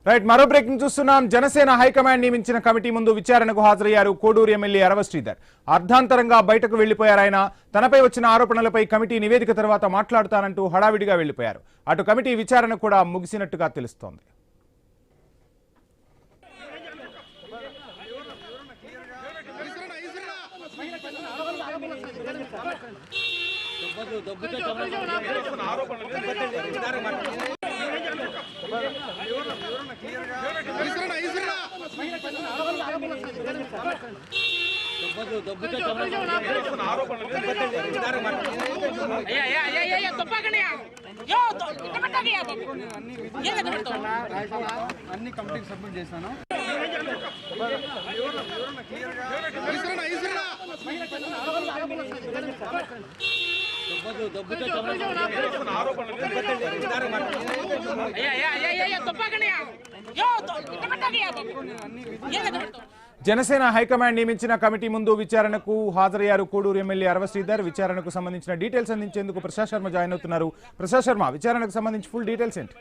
Right మరో breaking చూస్తున్నాం. Janasena high command నియమించిన కమిటీ ముందు విచారణకు హాజరయ్యారు కోడూరు ఎమ్మెల్యే అరవ శ్రీధర్. అర్ధాంతరంగా బయటకు వెళ్లిపోయారు ఆయన. తనపై వచ్చిన ఆరోపణలపై కమిటీ నివేదిక తర్వాత మాట్లాడతానంటూ హడావిడిగా వెళ్లిపోయారు. అటు కమిటీ విచారణ కూడా ముగిసినట్టుగా తెలుస్తోంది. అన్ని కంప్లీట్ సబ్మిట్ చేశాను. జనసేన హైకమాండ్ నియమించిన కమిటీ ముందు విచారణకు హాజరయ్యారు కోడూరు ఎమ్మెల్యే అరవ శ్రీధర్. విచారణకు సంబంధించిన డీటెయిల్స్ అందించేందుకు ప్రసాద్ శర్మ జాయిన్ అవుతున్నారు. ప్రసాద్ శర్మ, విచారణకు సంబంధించి ఫుల్ డీటెయిల్స్ ఏంటి?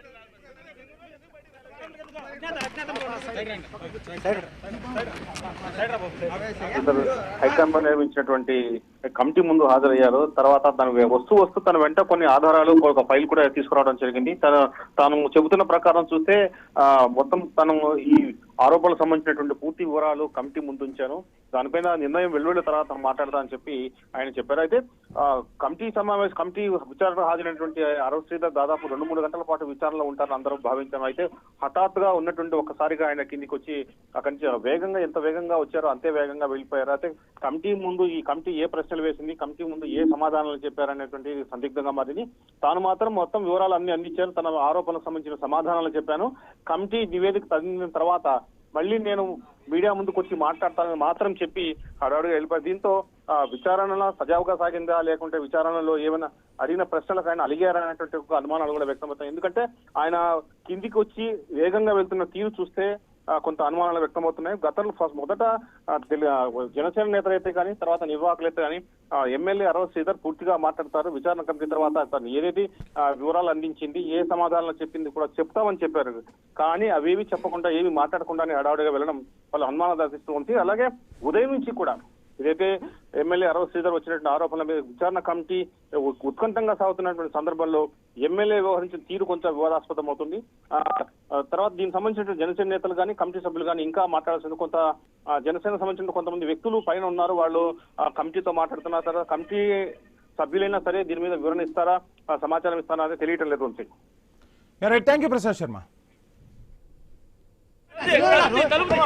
హైకమాండ్ నిర్మించినటువంటి కమిటీ ముందు హాజరయ్యారు. తర్వాత తను వస్తూ తన వెంట కొన్ని ఆధారాలు, ఒక ఫైల్ కూడా తీసుకురావడం జరిగింది. తాను చెబుతున్న ప్రకారం చూస్తే మొత్తం తను ఈ ఆరోపణలకు సంబంధించినటువంటి పూర్తి వివరాలు కమిటీ ముందు ఉంచాను. దానిపైన నిర్ణయం వెలువడిన తర్వాత మాట్లాడతా అని చెప్పి ఆయన చెప్పారు. అయితే కమిటీ విచారణ హాజరైనటువంటి అరవ శ్రీధర్ దాదాపు 2-3 గంటల పాటు విచారణలో ఉంటారని అందరూ భావించారు. అయితే హఠాత్తుగా ఉన్నటువంటి ఒక్కసారిగా ఆయన కిందికి వచ్చి అక్కడి నుంచి ఎంత వేగంగా వచ్చారో అంతే వేగంగా వెళ్ళిపోయారు. అయితే ఈ కమిటీ ఏ ప్రశ్నలు వేసింది, కమిటీ ముందు ఏ సమాధానాలు చెప్పారనేటువంటి సందిగ్ధంగా మారింది. తాను మాత్రం మొత్తం వివరాలు అన్ని అందించాను. తన ఆరోపణలకు సంబంధించిన సమాధానాలు చెప్పాను. కమిటీ నివేదిక తగిన తర్వాత మళ్ళీ నేను మీడియా ముందుకు వచ్చి మాట్లాడతానని మాత్రం చెప్పి హడావుడిగా వెళ్ళిపోయారు. దీంతో విచారణలో సజావుగా సాగిందా, లేకుంటే విచారణలో ఏమైనా అడిగిన ప్రశ్నలకు ఆయన అలిగారనేటువంటి ఒక అనుమానాలు కూడా వ్యక్తమవుతాయి. ఎందుకంటే ఆయన కిందికి వచ్చి వేగంగా వెళ్తున్న తీరు చూస్తే కొంత అనుమానాలు వ్యక్తమవుతున్నాయి. గతంలో మొదట జనసేన నేతలైతే కానీ, తర్వాత నిర్వాహకులైతే కానీ ఎమ్మెల్యే అరవ శ్రీధర్ పూర్తిగా మాట్లాడతారు. విచారణ కమిటీ తర్వాత తను ఏదేది వివరాలు అందించింది, ఏ సమాధానాలు చెప్పింది కూడా చెప్తామని చెప్పారు. కానీ అవేవి చెప్పకుండా, ఏమి మాట్లాడకుండానే హడావుడిగా వెళ్ళడం వాళ్ళు అనుమానం దాటిస్తూ ఉంది. అలాగే ఉదయం నుంచి కూడా ఇదైతే ఎమ్మెల్యే అరవ శ్రీధర్ వచ్చినటువంటి ఆరోపణల మీద విచారణ కమిటీ ఉత్కంఠంగా సాగుతున్నటువంటి సందర్భంలో ఎమ్మెల్యే వ్యవహరించిన తీరు కొంచెం వివాదాస్పదం అవుతుంది. తర్వాత దీనికి సంబంధించిన జనసేన నేతలు కానీ, కమిటీ సభ్యులు కానీ ఇంకా మాట్లాడాల్సింది. కొంత జనసేన సంబంధించిన కొంతమంది వ్యక్తులు పైన ఉన్నారు, వాళ్ళు కమిటీతో మాట్లాడుతున్నారు. తర్వాత కమిటీ సభ్యులైనా సరే దీని మీద వివరణ ఇస్తారా, సమాచారం ఇస్తారా అనేది తెలియటం లేదు. Thank you Prasad Sharma. ఆరోపణ